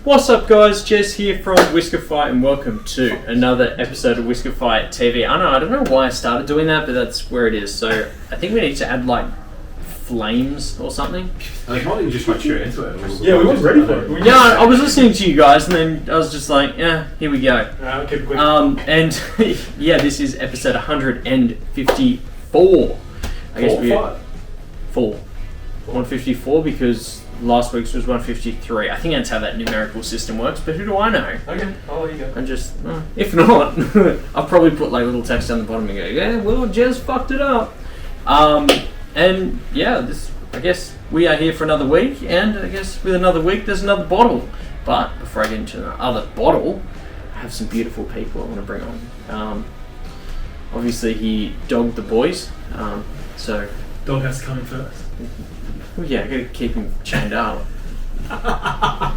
What's up, guys? Jez here from Whiskefy, and welcome to another episode of WhiskefyTV. I don't know why I started doing that, but that's where it is. So I think we need to add like flames or something. I thought you just went straight into it. Yeah, we weren't ready for it. Yeah, I was listening to you guys, and then I was just like, yeah, here we go. Keep it quick. And yeah, this is episode 154. I guess we 154 because last week's was 153. I think that's how that numerical system works, but who do I know? Okay, I'll let you go. I'm just, if not, I'll probably put like little text down the bottom and go, yeah, well, Jez fucked it up. And yeah, I guess we are here for another week, and I guess with another week, there's another bottle. But before I get into the other bottle, I have some beautiful people I want to bring on. Obviously, he dogged the boys, so... Dog has to come in first. Well, yeah, I gotta keep him chained up.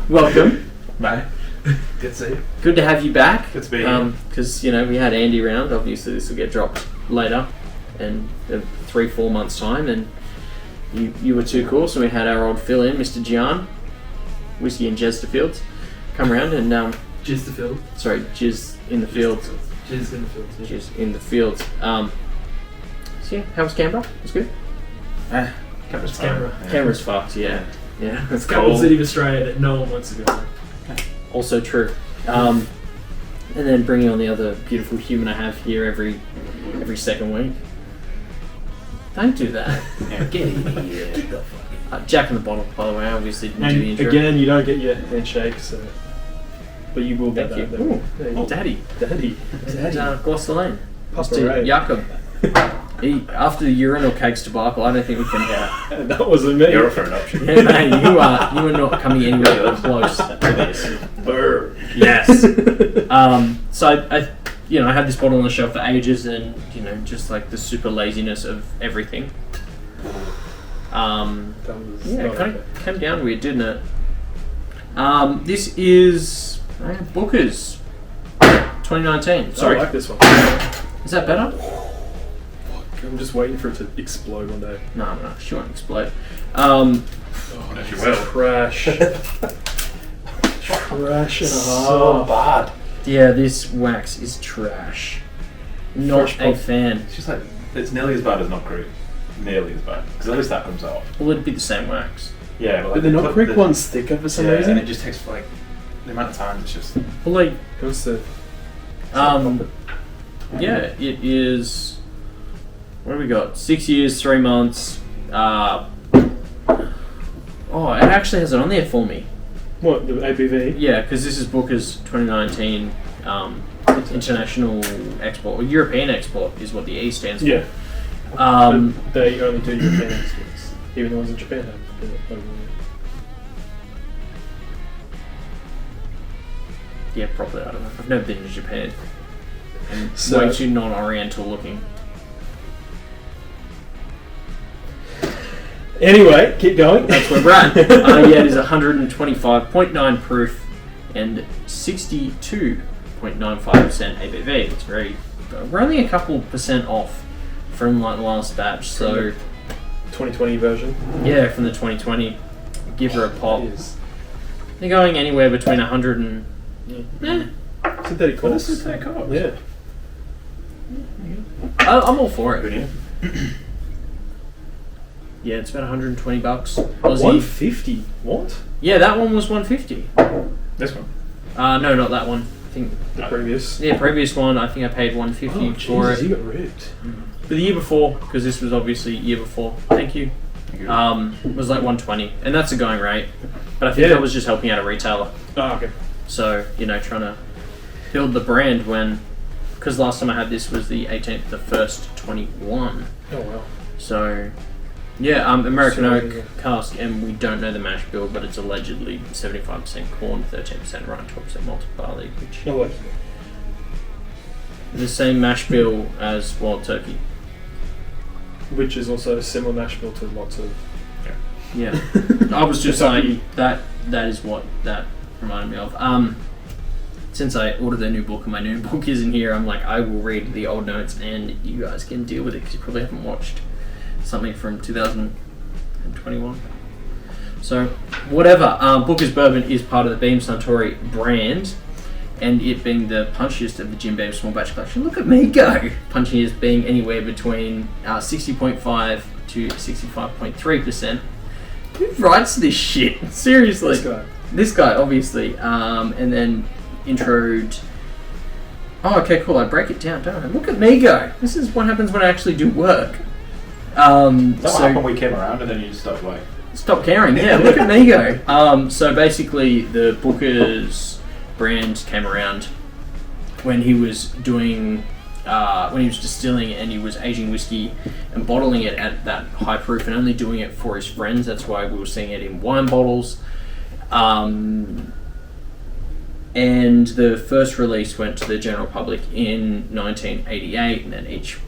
Welcome. Bye. Good to see you. Good to have you back. Good to be here. Because, you know, we had Andy around. Obviously, this will get dropped later in 3-4 months' time. And you were too cool, so we had our old fill-in, Mr. Gian, Whiskey and Chesterfields, come around and... Jizz the field. Sorry, Jizz in the fields. Jizz in the field. Yeah. Jizz in the fields. So yeah, how was Canberra? It was good? Canberra's Canberra. Canberra's fucked, yeah. Yeah, It's the capital city of Australia that no one wants to go. Also true. And then bringing on the other beautiful human I have here every second week. Don't do that. Yeah, get in here. Get the fuck Jack in the bottle, by the way. I obviously didn't do the And intro. again, you don't get your handshake, so... But you will get Thank that. you. There Ooh, Daddy. Daddy. Gloucester Lane. Papa Mr. Ray. Jakob. After the urinal cakes debacle, I don't think we can... That wasn't me. You're a fair option. Yeah, mate, you are not coming anywhere close to this. Burr. Yes. So I had this bottle on the shelf for ages, and just like the super laziness of everything. It kind of came down weird, didn't it? This is Booker's 2019. Sorry, I like this one. is that better? I'm just waiting for it to explode one day. No, she won't explode. Yes, you will. Trash. Trash and a So half. bad. Yeah, this wax is trash. Not Fresh a pop. fan. It's just like, it's nearly as bad as not great. Nearly as bad. Because at least that comes out. Well, it'd be the same wax. Yeah, but, But the not brick one's thicker for some reason. and it just takes like, the amount of time it's just... Well, like, It was the... yeah, it is. What do we got? 6 years, 3 months. Oh, it actually has it on there for me. What, the ABV? Yeah, because this is Booker's 2019 international export, or European export is what the E stands for. Yeah. Um, But they only do European exports. Even the ones in Japan have it over there. yeah, probably. I don't know. I've never been to Japan. And So- way too non-Oriental looking. Anyway, keep going. That's where we're at. Yeah, it is 125.9 proof and 62.95% ABV. It's very. We're only a couple percent off from like the last batch, so 2020 version. yeah, from the 2020. Give her a pop. It is. They're going anywhere between 100 and Synthetic What corks. is synthetic corks? Yeah. I'm all for Good, it. yeah. Yeah, it's about $120 Aussie. 150? What? Yeah, that one was 150. This one. No, not that one. I think The previous. previous one. I think I paid 150 for Jesus, it. you got ripped. But the year before, because this was obviously year before. Thank you. Was like 120, and that's a going rate. But I think Yeah. that was just helping out a retailer. Oh, okay. So trying to build the brand because last time I had this was the 18th, the first 21. Oh, wow. So yeah, American So, oak cask, and we don't know the mash bill, but it's allegedly 75% corn, 13% rye, 12% malted barley, which No way. is the same mash bill as wild turkey. Which is also a similar mash bill to lots of... Yeah, I was just like that. That is what that reminded me of. Since I ordered a new book and my new book isn't here, I'm like, I will read the old notes and you guys can deal with it because you probably haven't watched something from 2021. So, whatever. Booker's Bourbon is part of the Beam Suntory brand, and it being the punchiest of the Jim Beam small batch collection. Look at me go! Punchiest being anywhere between 60.5 to 65.3%. Who writes this shit? Seriously. This guy, obviously. And then introed... Oh, okay, cool. I break it down, don't I? Look at me go! This is what happens when I actually do work. Is that what happened when we came around and then you just stopped like... Stop caring, yeah, look at me go. So basically the Booker's brand came around when he was doing, when he was distilling and he was aging whiskey and bottling it at that high proof and only doing it for his friends. That's why we were seeing it in wine bottles. And the first release went to the general public in 1988, and then each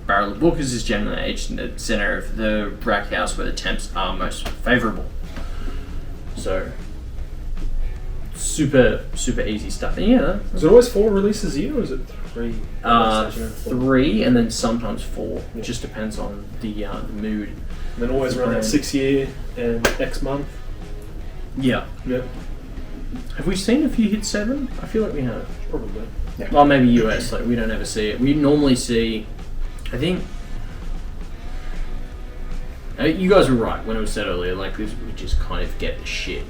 barrel of Booker's is generally aged in the centre of the rack house where the temps are most favourable. So, super easy stuff. And yeah. Is it always 4 releases a year, or is it 3? 3 and then sometimes 4. Yeah. It just depends on the mood. And then always around that 6 year and X month. Yeah. Yep. Have we seen a few hit 7? I feel like we have. Probably. Yeah. Well, maybe US. Like we don't ever see it. We normally see. I think you guys were right when it was said earlier. Like this, we just kind of get the shit.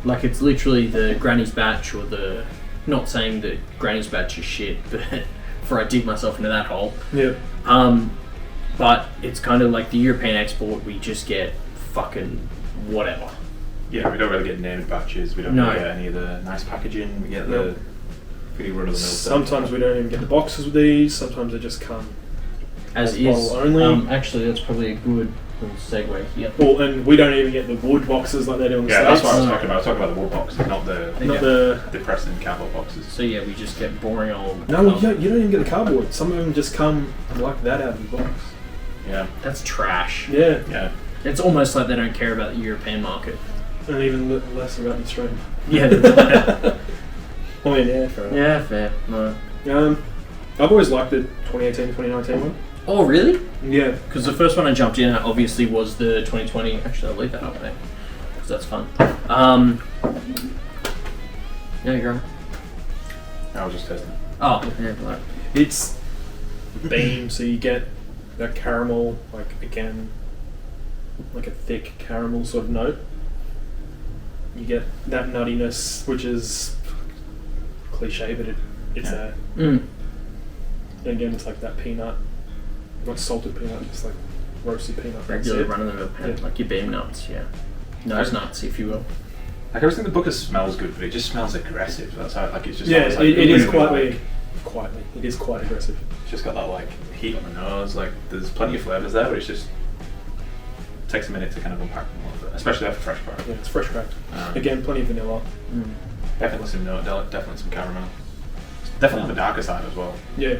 Like it's literally the Granny's batch, or the. Not saying that Granny's batch is shit, but before I dig myself into that hole. Yeah. But it's kind of like the European export. We just get fucking whatever. Yeah, we don't really get named batches. We don't really get any of the nice packaging. We get the pretty run of the mill. Sometimes we don't even get the boxes with these. Sometimes they just come as is. Bottle only. Actually, that's probably a good little segue here. Well, and we don't even get the wood boxes like they do in the States. Yeah, that's what I was talking about. I was talking about the wood boxes, not the depressed and cardboard boxes. So yeah, we just get boring old. No, you don't even get the cardboard. Some of them just come like that out of the box. Yeah, that's trash. Yeah, yeah. It's almost like they don't care about the European market. And even less about the Australian. Yeah. I mean, yeah, fair enough. Yeah, fair. No. I've always liked the 2018-2019 one. Oh, really? Yeah. Because the first one I jumped in at obviously was the 2020. Actually, I'll leave that up there because that's fun. Yeah, you're right. I was just testing. Oh, yeah, right. It's Beam, so you get that caramel, like again, like a thick caramel sort of note. You get that nuttiness, which is cliche, but it's there. And again, it's like that peanut, not salted peanut, just like roasted peanut. Regular run-of-the-mill, like your Beam nuts, yeah. Nose nuts, if you will. Like, I always think the Booker smells good, but it just smells aggressive. That's how, like, it's just. Yeah, like, it is quietly. It is quite aggressive. It's just got that like heat on the nose. Like, there's plenty of flavours there, but it's just. Takes a minute to kind of unpack them a little bit, especially after fresh cracked. Yeah, it's fresh cracked. Again, plenty of vanilla. Definitely some nut, definitely some caramel. It's definitely on the darker side as well. Yeah.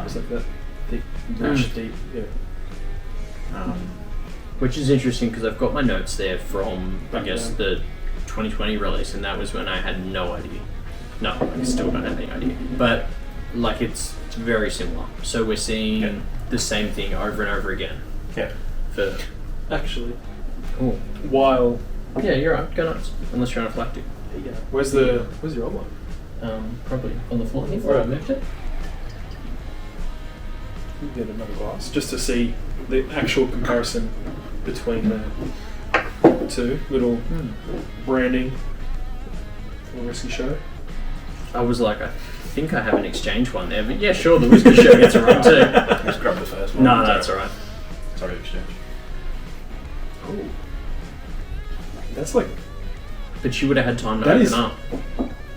It's like that thick, rich, deep. Yeah. Which is interesting because I've got my notes there from I guess the 2020 release, and that was when I had no idea. No, I still don't have any idea. But like it's very similar. So we're seeing the same thing over and over again. Yeah. For actually, while you're right, go nuts. Unless you're anaphylactic. Yeah. Where's your old one? Probably on the floor here where I moved it. You get another glass just to see the actual comparison between the two. Little branding for the Whiskey Show. I was like, I think I have an exchange one there, but yeah, sure, the Whiskey Show gets a run too. Just grab the first one. No, that's alright. Sorry, exchange. Oh. That's like... But you would have had time to open up.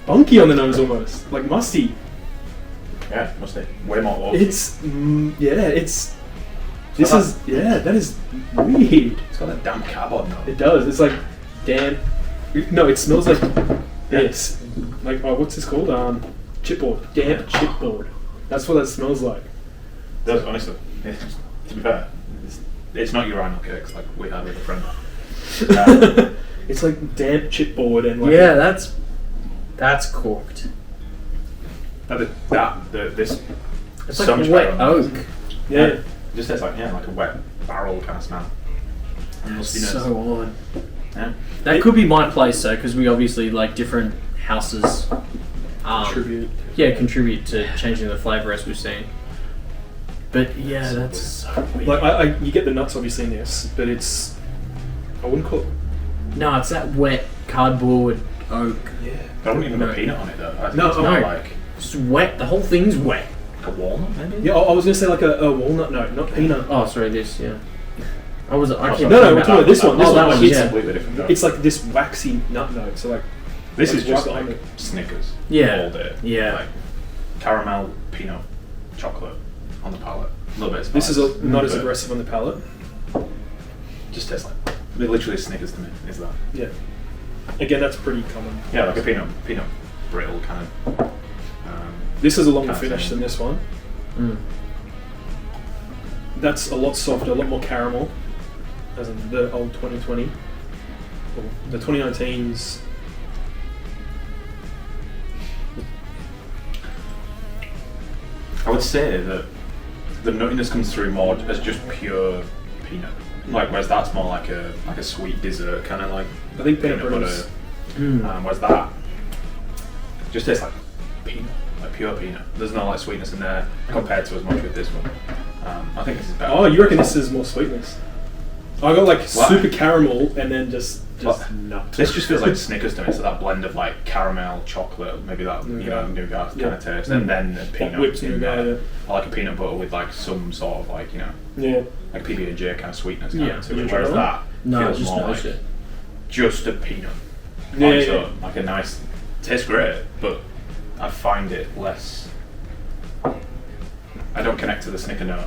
Funky on the nose almost. Like musty. Yeah, musty. Way more oil. It's... it's... This is... Yeah, that is weird. It's got that damp cardboard note. It does. It's like damp... No, it smells like this. Like, what's this called? Chipboard. Damp chipboard. That's what that smells like. It does, honestly. To be fair, it's not your anal cakes like we had with a friend. It's like damp chipboard and like... Yeah, that's corked. This... It's like a wet oak. Yeah. It just tastes like, like a wet barrel kind of smell. That's so odd. Yeah. That could be my place though, because we obviously like different houses. Contribute. Yeah, contribute to changing the flavour as we've seen. But yeah, that's so weird. Like you get the nuts obviously in this, but it's I wouldn't call it. No, it's that wet cardboard oak. Yeah. I wouldn't even No. put peanut on it though. I think No, it's more no. like It's wet. The whole thing's wet. a walnut, maybe. Yeah, I was gonna say like a walnut. No, not peanut. Oh, sorry, this. Yeah. I Oh, sorry. can't. No, we're talking about this one. This Oh, that one, one, it's, yeah. completely different. Though. it's like this waxy nut note. So like This like is just right like behind Snickers. Yeah. All day. Yeah. Like caramel, peanut, chocolate on the palate. A little bit of spice. this is not as but aggressive on the palate. Just tastes like. It literally Snickers to me. Is that? Yeah. Again, that's pretty common. Yeah, like a peanut brittle kind of. This is a longer Kind of finish thing. than this one. Mm. That's a lot softer, a lot more caramel, as in the old 2020. Or the 2019's. I would say that the nuttiness comes through more as just pure peanut. Like, whereas that's more like a sweet dessert kind of like I think peanut peanut brittle. Mm. whereas that just tastes like peanut, like pure peanut. There's no like sweetness in there compared to as much with this one. I think this is better. Oh, you reckon this is more sweetness? I got like What? super caramel and then just What? nut. This just feels like Snickers to me. So that blend of like caramel, chocolate, maybe that Nougat. nougat kind Yeah. of taste, and then a peanut whipped in nougat, there, or like a peanut butter with like some sort of like Yeah. like PB&J kind of sweetness. Kind Yeah. of to You it. try Whereas one? that No, I feels just more noticed like it. just a peanut. Yeah, on yeah, its yeah. own, like a nice, tastes great, but I find it less. I don't connect to the Snicker note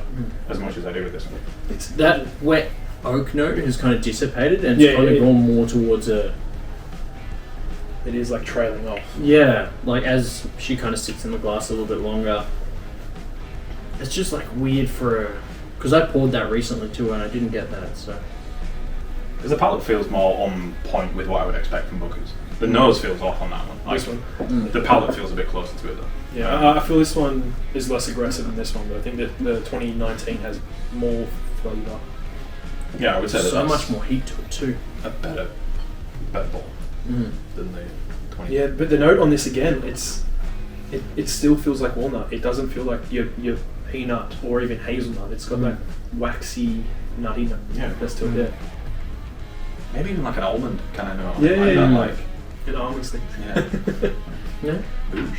as much as I do with this one. It's That wet oak note has kind of dissipated and it's Yeah, kind of yeah. gone more towards a It is like trailing off. yeah, like as she kind of sits in the glass a little bit longer. It's just like weird for a because I poured that recently too and I didn't get that so Because the palate feels more on point with what I would expect from Booker's. The nose feels off on that one. Like, This one. The palate feels a bit closer to it though. Yeah, I feel this one is less aggressive than this one, but I think that the 2019 has more flavour. Yeah, I would say that so that's much more heat to it too. a better ball Mm. than the 20. Yeah, but the note on this again, it still feels like walnut. It doesn't feel like your peanut or even hazelnut. It's got that waxy nutty note. Yeah. That's still there. Maybe even like an almond kind of note. Yeah, like yeah, that, yeah. like An almond thing. yeah, Yeah. boosh.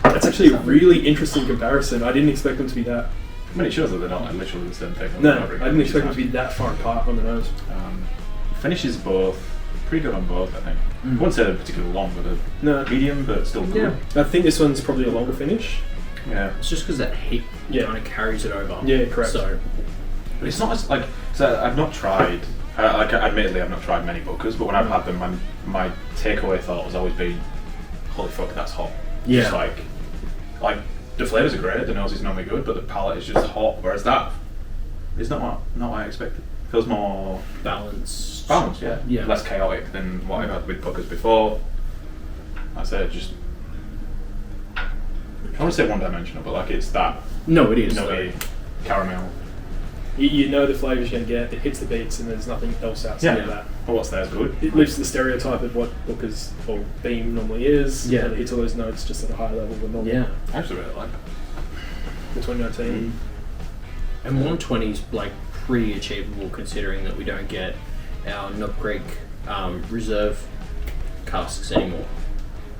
That's actually a really interesting comparison. I didn't expect them to be that. I mean, it shows that they're not like literally the same thing. No, I didn't expect them to be that far apart on the nose. Finishes both pretty good on both. I think. I wouldn't say they're particularly long, but No, they're medium, but still good. I think this one's probably a longer finish. Yeah. It's just because that heat Yeah. kind of carries it over. Yeah, correct. So But it's not as like. So I've not tried. Like, admittedly, I've not tried many Bookers, but when I've had them, my takeaway thought has always been, "Holy fuck, that's hot." Yeah. Just like the flavors are great. The nose is normally good, but the palate is just hot. Whereas that is not what I expected. Feels more balanced. balanced, yeah. Yeah. Less chaotic than what I've had with Bookers before. I say just. I want to say one-dimensional, but like it's that No, it is. nutty caramel. You know the flavours you're going to get. It hits the beats, and there's nothing else outside Yeah. of that. But what's there is good. It lives the stereotype of what Booker's or Beam normally is. Yeah. And it hits all those notes just at a higher level than normal. Yeah. I actually really like it. The 2019. And 120 is like pretty achievable considering that we don't get our Knob Creek reserve casks anymore.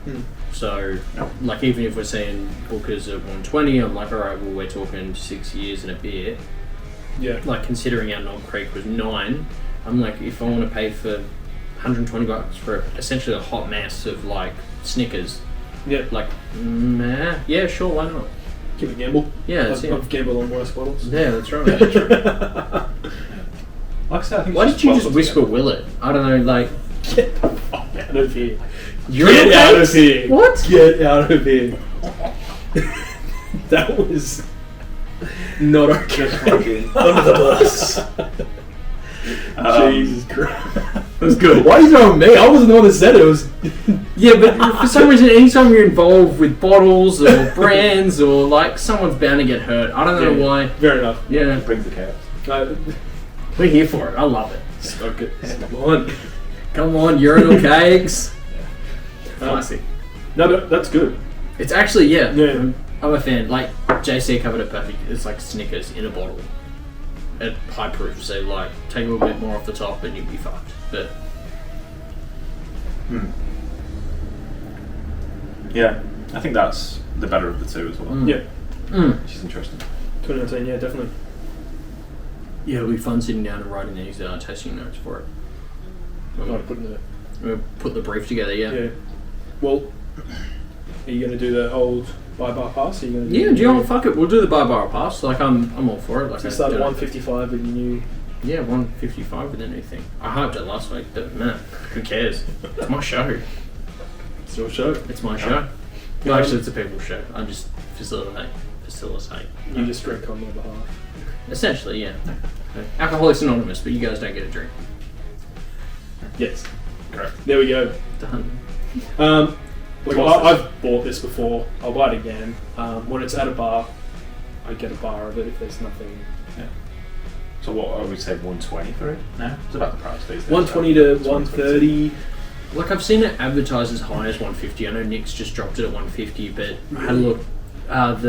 Mm. So, like, even if we're saying Booker's at 120, I'm like, alright, well, we're talking 6 years and a bit. Yeah. Like, considering our Knob Creek was 9, I'm like, if I want to pay for $120 for essentially a hot mess of, like, Snickers, Yeah. like, nah, yeah, sure, why not? Give it a gamble. Yeah, that's it. I've gambled on worse bottles. Yeah, that's right. Like I said, I think Why it's did you just possible whisper to will it? I don't know, like, Get the fuck out of here. you're Get okay? out of here. What? Get out of here. That was not okay. Under the bus. Jesus Christ. That was good. Why are you throwing me? I wasn't the one that said it. It was. Yeah, but for some reason, anytime you're involved with bottles or brands or like someone's bound to get hurt. I don't know why. Fair enough. Yeah. It brings the chaos. We're here for it. I love it. Stoke it. Come on, urinal cakes. Classic. No, but that's good. It's actually, yeah. Yeah. I'm a fan. Like, JC covered it perfect. It's like Snickers in a bottle. At high proof, so like, take a little bit more off the top and you'll be fucked. But... Yeah, I think that's the better of the two as well. Yeah. Which is interesting. 2019, yeah, definitely. Yeah, it'll be fun sitting down and writing these tasting notes for it. We'll Put the brief together, Yeah. Well, are you going to do the old buy-bar pass? Are you gonna do you know what? Fuck it. We'll do the buy-bar pass. Like, I'm all for it. Like, So you start at 155 with your new... Yeah, 155 with the new thing. I hyped it last week, but man, who cares? It's my show. It's your show. It's my show. Well, actually, it's a people's show. I just facilitate. You just drink on their behalf. Essentially, yeah. Alcoholics Anonymous, but you guys don't get a drink. Yes. Correct. There we go. Done. I've bought this before. I'll buy it again. When it's at a bar, I get a bar of it if there's nothing. Yeah. So what I would say 120 for it now? It's about the price these days. 120 to 130. Like, I've seen it advertised as high as 150. I know Nick's just dropped it at 150, but I had a look. But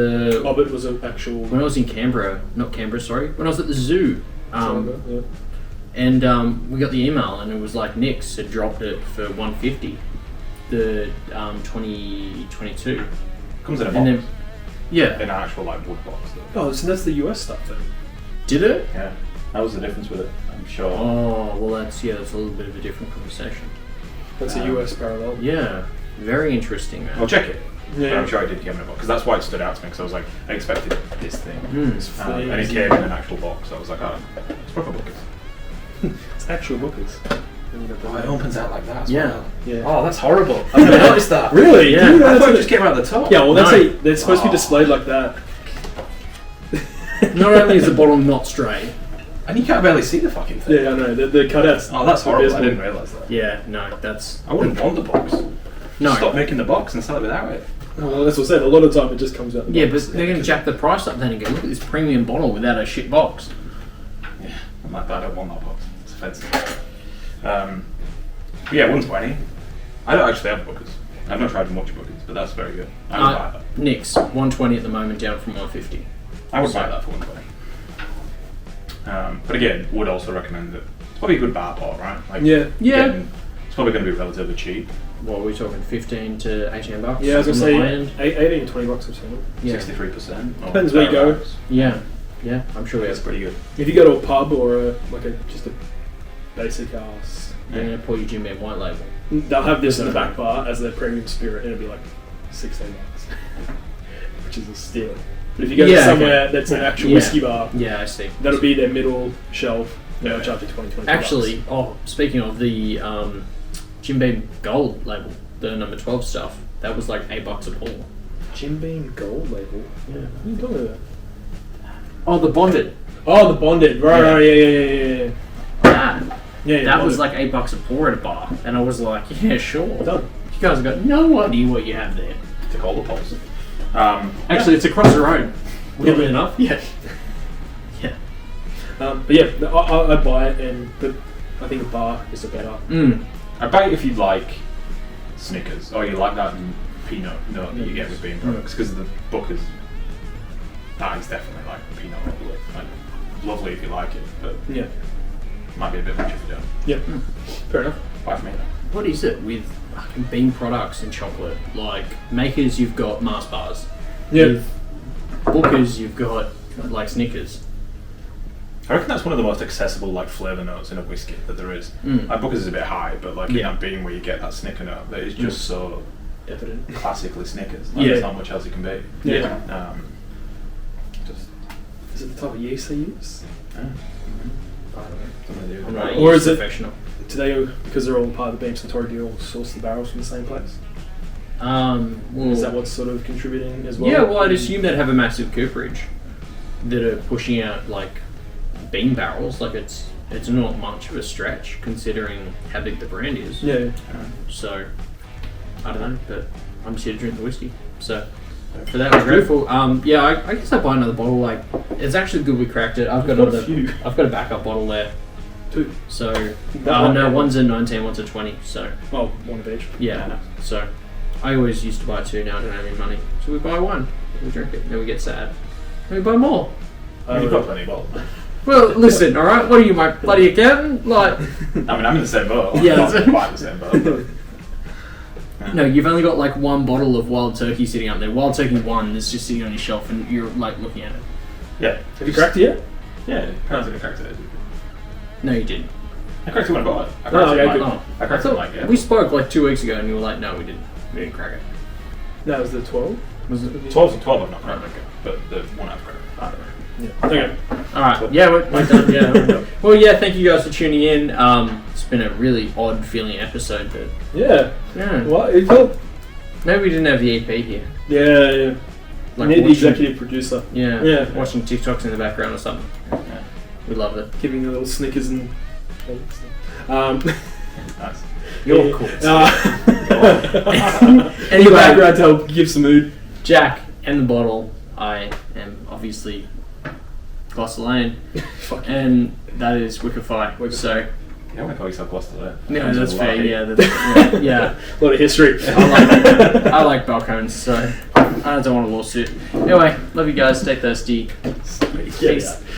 it was an actual... When I was in Canberra, not Canberra, sorry, when I was at the zoo, and we got the email and it was like Nick's had dropped it for 150, the 2022. Comes in a box. And then, yeah. In an actual like wood box though. Oh, so that's the US stuff then? Did it? Yeah. That was the difference with it, I'm sure. Oh, well that's a little bit of a different conversation. That's a US parallel. Yeah. Very interesting, man. I'll check it. Yeah. But I'm sure I did get it in a box because that's why it stood out to me. Because I was like, I expected this thing, and it came in an actual box. So I was like, oh, it's proper bookers. It's actual bookers. Oh, it opens out like that as Yeah. well. Yeah. Oh, that's horrible. I've never noticed that. Really? Yeah. Dude, I thought it just came out the top. Yeah, well, No. they're supposed to be displayed like that. Not only is the bottom not straight. And you can't barely see the fucking thing. Yeah, I know. The cutouts. Oh, that's horrible. I abysmal. didn't realise that. Yeah, no, that's... I wouldn't want the box. No. Stop making the box and sell it without it. Well, that's what I said. A lot of the time it just comes out. Yeah, but they're going to jack the price up then and go, look at this premium bottle without a shit box. Yeah, I'm like, I don't want that box. It's offensive. But yeah, 120. I don't actually have bookers. I've not tried much bookers, but that's very good. I would buy that. Nick's 120 at the moment, down from 150. I would buy that for 120. But again, would also recommend that it's probably a good bar pot, right? Like, Yeah. It's probably going to be relatively cheap. What are we talking, 15 to 18 bucks? Yeah, I was on going the high to end? say 18 to 20 bucks or something. Yeah. 63%. Depends where you go. Yeah, I'm sure That's pretty good. If you go to a pub or just a basic ass, They're going to pour you Jim Beam White Label. they'll have this in the back bar as their premium spirit, and it'll be like 16 bucks, which is a steal. But if you go to somewhere that's an actual whiskey bar, yeah, I see. that'll be their middle shelf. They'll Yeah. charge you 20 Actually, speaking of the Jim Beam Gold label, the number 12 stuff, that was like $8 a pour. Jim Beam Gold label. Yeah. What are you talking about? Oh, the bonded. Oh, the bonded. Right, yeah. That. Yeah, That was like $8 a pour at a bar, and I was like, yeah, sure. Done. You guys have got no idea what you have there. To call the pulse. Actually, it's across the road. Weirdly enough. Yeah. Yeah. But yeah, I'd buy it, but I think a bar is a better. I bet if you like Snickers, or you like that peanut nut that you get with Beam products, because the Bookers, that is definitely like peanut lovely. Like, lovely if you like it, but Yeah. might be a bit much if you don't. Yeah. Fair enough. Buy for me. What is it with fucking Beam products and chocolate? Like, Makers, you've got Mars bars. Yeah. With Bookers, you've got like Snickers. I reckon that's one of the most accessible like flavour notes in a whiskey that there is. Like Bookers is a bit high, but like in that Beam where you get that Snicker note that is just so Evident. classically Snickers. Like, Yeah. there's not much else it can be. Yeah. Just Is it the type of yeast they use? something to do with I'm it. not a Or yeast is it- professional. Do they, because they're all part of the Beam Suntory, do you all source the barrels from the same place? Well, Is that what's sort of contributing as well? yeah, well, I'd assume they'd have a massive cooperage that are pushing out like bean barrels. Like it's not much of a stretch considering how big the brand is. Yeah. So I don't know, but I'm just here to drink the whiskey. So For that, we're grateful. Yeah, I guess I buy another bottle. Like, it's actually good we cracked it. I've got a few. I've got a backup bottle there. 2. So, no, one's a 19, one's a 20. So, Well, one of each. yeah. So, I always used to buy 2. Now I don't have any money, so we buy 1. We drink it. Then we get sad. Then we buy more. You've got plenty of bottles. Well, listen, all right. What are you, my bloody accountant? Like, I mean, I'm in the same boat. Yeah, Not that's- quite the same boat. no, you've only got like 1 bottle of Wild Turkey sitting up there. Wild Turkey 1 is just sitting on your shelf, and you're like looking at it. Yeah. Have you cracked it yet? Yeah, I cracked it. No, you didn't. I cracked it when I bought it. I Oh, cracked it okay, like, good. Oh, I cracked it like, yeah. we spoke like 2 weeks ago, and you were like, "No, we didn't. We didn't crack it." That was the 12. Was it? 12 I've not cracked, but the one I've cracked. I don't know. Yeah. Okay. All right. Yeah, we're done. Yeah. We're done. Well, yeah. Thank you guys for tuning in. It's been a really odd feeling episode, but Yeah. What? It felt. maybe we didn't have the EP here. Yeah, yeah. Like Need the watching- executive producer. Yeah. Yeah. Watching TikToks in the background or something. Yeah. We love it. Giving the little Snickers and. Nice. You're yeah. cool. In the Anyway, background to help give some mood. Jack and the bottle. I am obviously Gloucester Lane, Fuck. and that is Whiskefy. Whiskefy. So You don't want to call yourself Gloucester there. no, that's fair. Yeah, that's, yeah. A lot of history. I like balconies, so I don't want a lawsuit. Anyway, love you guys. Stay thirsty. Yeah. Peace.